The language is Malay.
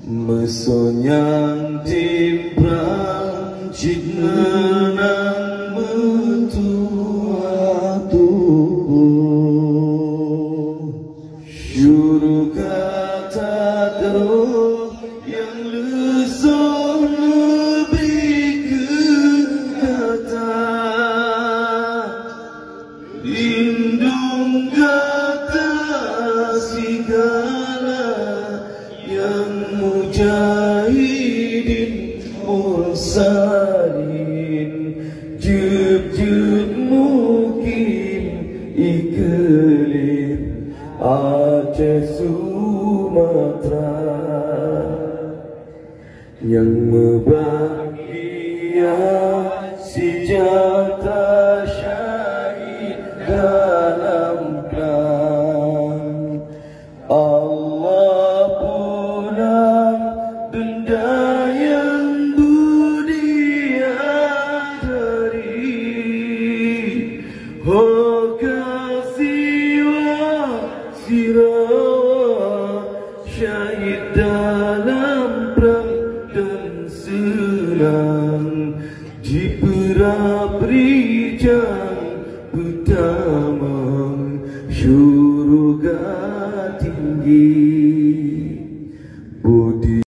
Mesonyang timbrang Cipnenang metua tubuh Syuru kata teruk yang lesung lebih kata Lindung kata segala yang mujahidin mursalin jub-jub mungkin iklim Aceh Sumatera yang membahagia senjata syahid dalam perang Allah pulang benda yang budi adari Oh kasiwa sirawa syahid dalam perang dan senang di perang perijang petang